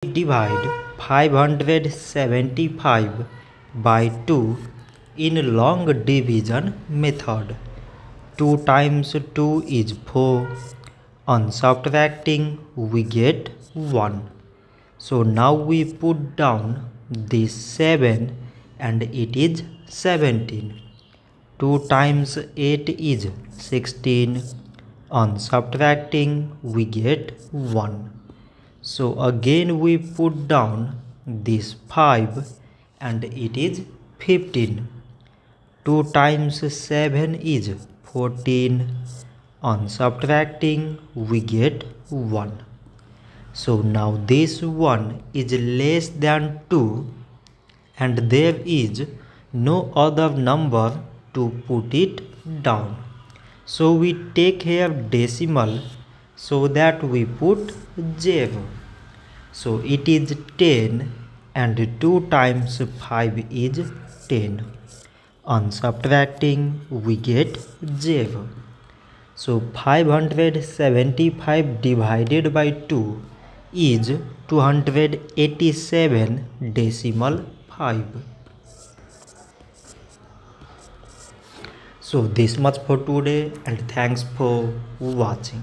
Divide 575 by 2 in long division method. 2 times 2 is 4. On subtracting we get 1. So now we put down this 7 and it is 17. 2 times 8 is 16. On subtracting we get 1. So again we put down this 5 and it is 15. 2 times 7 is 14. On subtracting we get 1. So now this 1 is less than 2 and there is no other number to put it down. So we take here decimal so that we put 0. So it is 10 and 2 times 5 is 10. On subtracting we get 0. So 575 divided by 2 is 287.5. So this much for today and thanks for watching.